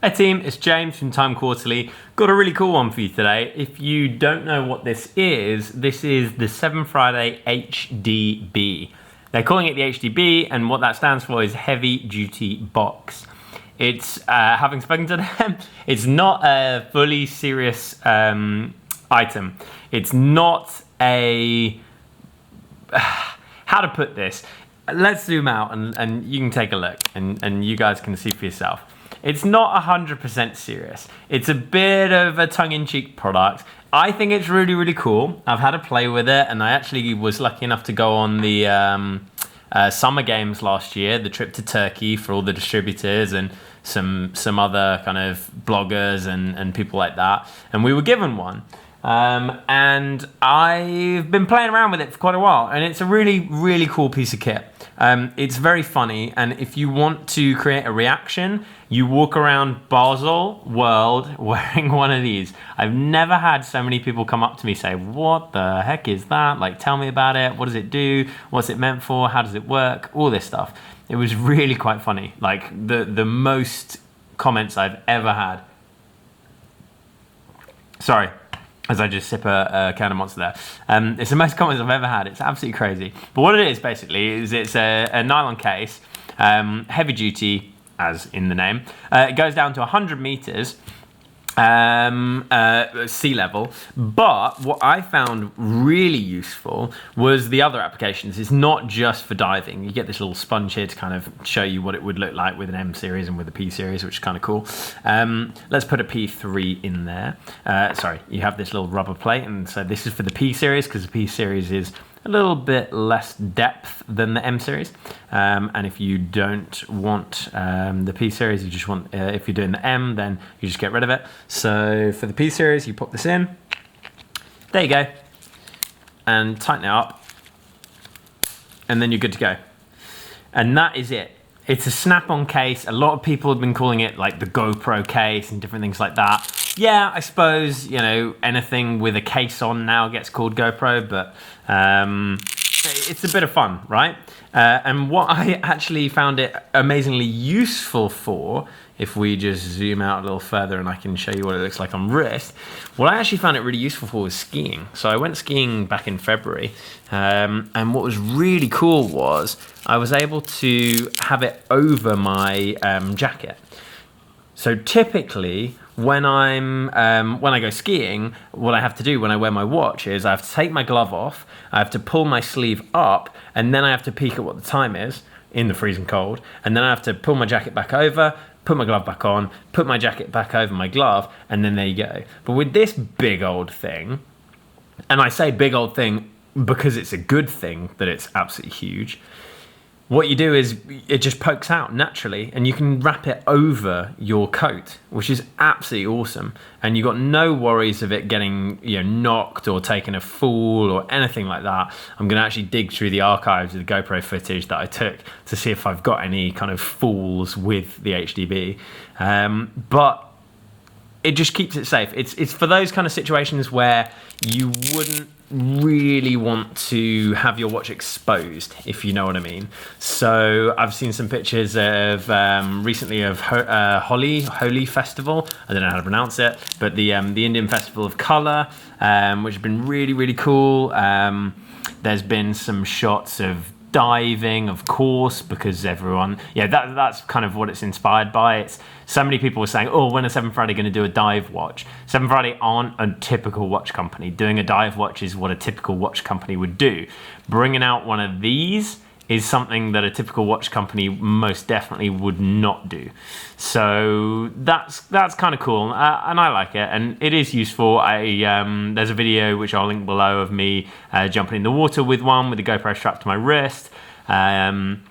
Hey team, it's James from Time Quarterly. Got a really cool one for you today. If you don't know what this is the 7 Friday HDB. They're calling it the HDB, and what that stands for is Heavy Duty Box. It's, having spoken to them, it's not a fully serious item. It's not a... how to put this? Let's zoom out and you can take a look and you guys can see for yourself. It's not 100% serious. It's a bit of a tongue-in-cheek product. I think it's really, really cool. I've had a play with it, and I actually was lucky enough to go on the Summer Games last year, the trip to Turkey for all the distributors and some other kind of bloggers and people like that. And we were given one. And I've been playing around with it for quite a while, and it's a really, really cool piece of kit. It's very funny, and if you want to create a reaction, you walk around Basel World wearing one of these. I've never had so many people come up to me say, what the heck is that? Like, tell me about it. What does it do? What's it meant for? How does it work? All this stuff. It was really quite funny. Like, the most comments I've ever had. Sorry. As I just sip a can of Monster there. It's the most comments I've ever had. It's absolutely crazy. But what it is basically is it's a nylon case, heavy duty, as in the name. It goes down to 100 meters sea level. But what I found really useful was the other applications. It's not just for diving. You get this little sponge here to kind of show you what it would look like with an M series and with a P series, which is kind of cool. Let's put a P3 in there. Sorry, you have this little rubber plate, and so this is for the P series because the P series is a little bit less depth than the M series. And if you don't want the P series, you just want, if you're doing the M, then you just get rid of it. So for the P series, you pop this in. There you go. And tighten it up. And then you're good to go. And that is it. It's a snap-on case. A lot of people have been calling it like the GoPro case and different things like that. Yeah, I suppose, you know, anything with a case on now gets called GoPro, but it's a bit of fun, right? And what I actually found it amazingly useful for, if we just zoom out a little further and I can show you what it looks like on wrist, what I actually found it really useful for was skiing. So I went skiing back in February, and what was really cool was I was able to have it over my jacket. So typically, when I go skiing, what I have to do when I wear my watch is I have to take my glove off, I have to pull my sleeve up, and then I have to peek at what the time is in the freezing cold, and then I have to pull my jacket back over, put my glove back on, put my jacket back over my glove, and then there you go. But with this big old thing, and I say big old thing because it's a good thing that it's absolutely huge, what you do is it just pokes out naturally, and you can wrap it over your coat, which is absolutely awesome. And you've got no worries of it getting, you know, knocked or taking a fall or anything like that. I'm going to actually dig through the archives of the GoPro footage that I took to see if I've got any kind of falls with the HDB. But it just keeps it safe. It's for those kind of situations where you wouldn't really want to have your watch exposed, if you know what I mean. So I've seen some pictures of recently of Holi Festival. I don't know how to pronounce it, but the Indian Festival of Color, which has been really, really cool. There's been some shots of diving, of course, because everyone, yeah, that's kind of what it's inspired by. It's so many people were saying, oh, when are 7 Friday going to do a dive watch? 7 Friday aren't a typical watch company. Doing a dive watch is what a typical watch company would do. Bringing out one of these is something that a typical watch company most definitely would not do. So that's kind of cool, and I like it, and it is useful. There's a video which I'll link below of me jumping in the water with one with the GoPro strapped to my wrist, and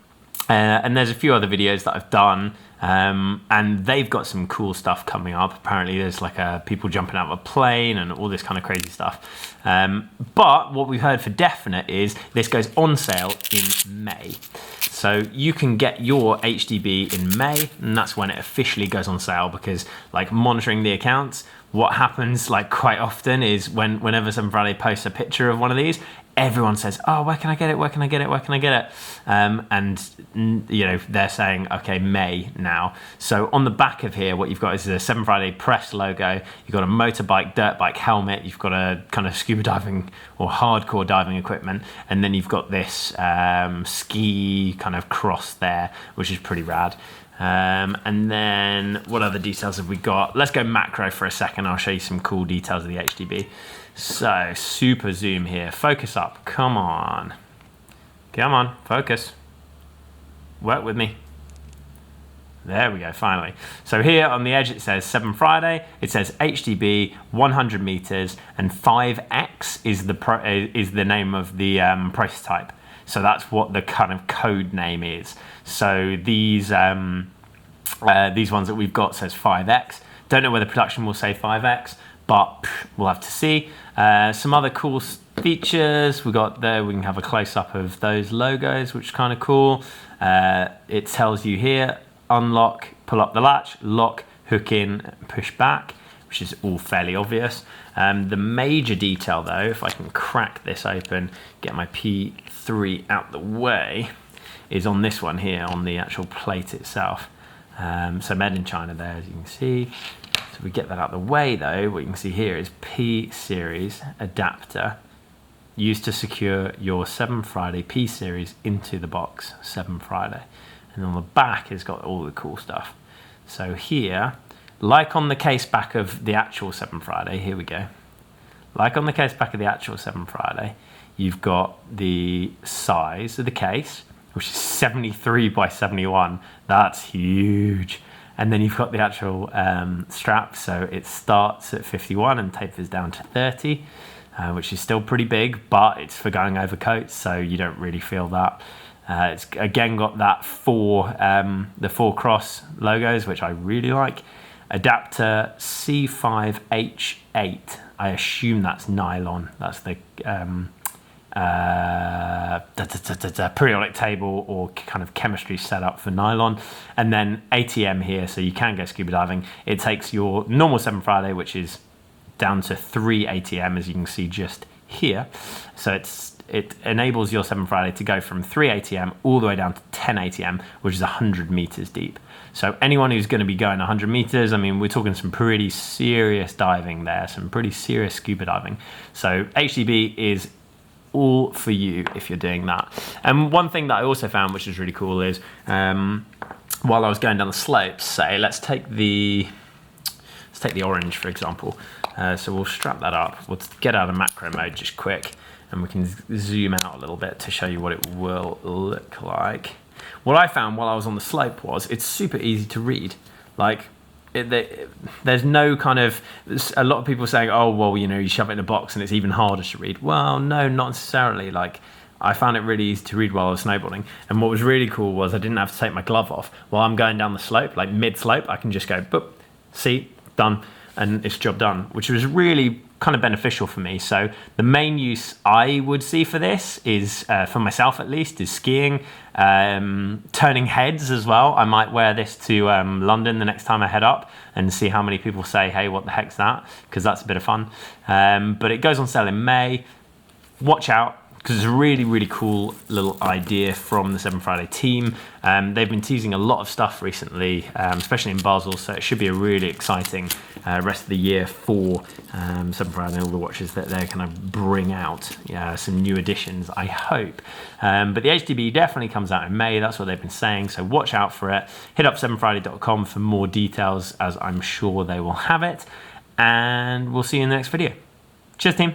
there's a few other videos that I've done. And they've got some cool stuff coming up. Apparently there's like people jumping out of a plane and all this kind of crazy stuff. But what we've heard for definite is this goes on sale in May. So you can get your HDB in May, and that's when it officially goes on sale, because like monitoring the accounts, what happens like quite often is whenever Seven Friday posts a picture of one of these, everyone says, oh, where can I get it? Where can I get it? Where can I get it? And you know, they're saying, okay, May now. So on the back of here, what you've got is the Seven Friday press logo. You've got a motorbike, dirt bike helmet. You've got a kind of scuba diving or hardcore diving equipment. And then you've got this ski kind of cross there, which is pretty rad. And then what other details have we got? Let's go macro for a second. I'll show you some cool details of the HDB. So super zoom here, focus up, come on, focus, work with me. There we go, finally. So here on the edge it says Seven Friday, it says HDB 100 meters, and 5X is the name of the prototype. So that's what the kind of code name is. So these ones that we've got says 5X. Don't know whether production will say 5X, but we'll have to see. Some other cool features we got there. We can have a close-up of those logos, which is kind of cool. It tells you here, unlock, pull up the latch, lock, hook in, push back, which is all fairly obvious. The major detail though, if I can crack this open, get my P3 out the way, is on this one here, on the actual plate itself. So made in China there, as you can see. So we get that out of the way though, what you can see here is P-Series adapter used to secure your 7 Friday P-Series into the box, 7 Friday. And on the back it's got all the cool stuff. So here, like on the case back of the actual 7 Friday, here we go. Like on the case back of the actual 7 Friday, you've got the size of the case, which is 73 by 71. That's huge. And then you've got the actual strap, so it starts at 51 and tapers down to 30, which is still pretty big, but it's for going over coats, so you don't really feel that. It's again got that the 4 cross logos, which I really like. Adapter C5H8. I assume that's nylon. That's the periodic table or kind of chemistry setup for nylon. And then ATM here, so you can go scuba diving. It takes your normal 7 Friday, which is down to 3 ATM, as you can see just here. So it enables your 7 Friday to go from 3 ATM all the way down to 10 ATM, which is 100 meters deep. So anyone who's going to be going 100 meters, I mean, we're talking some pretty serious diving there, some pretty serious scuba diving. So HDB is all for you if you're doing that. And one thing that I also found, which is really cool, is while I was going down the slopes, say, let's take the orange, for example. So we'll strap that up. We'll get out of macro mode just quick, and we can zoom out a little bit to show you what it will look like. What I found while I was on the slope was it's super easy to read. Like, there's no kind of, a lot of people saying, oh, well, you know, you shove it in a box and it's even harder to read. Well, no, not necessarily. Like, I found it really easy to read while I was snowboarding. And what was really cool was I didn't have to take my glove off. While I'm going down the slope, like mid-slope, I can just go, boop, see, done, and it's job done, which was really kind of beneficial for me. So the main use I would see for this is, for myself at least, is skiing, turning heads as well. I might wear this to London the next time I head up and see how many people say, hey, what the heck's that? Because that's a bit of fun. But it goes on sale in May. Watch out, because it's a really, really cool little idea from the 7 Friday team. They've been teasing a lot of stuff recently, especially in Basel, so it should be a really exciting rest of the year for 7 Friday and all the watches that they're going to bring out. Yeah, some new additions, I hope. But the HDB definitely comes out in May. That's what they've been saying, so watch out for it. Hit up 7friday.com for more details, as I'm sure they will have it. And we'll see you in the next video. Cheers, team.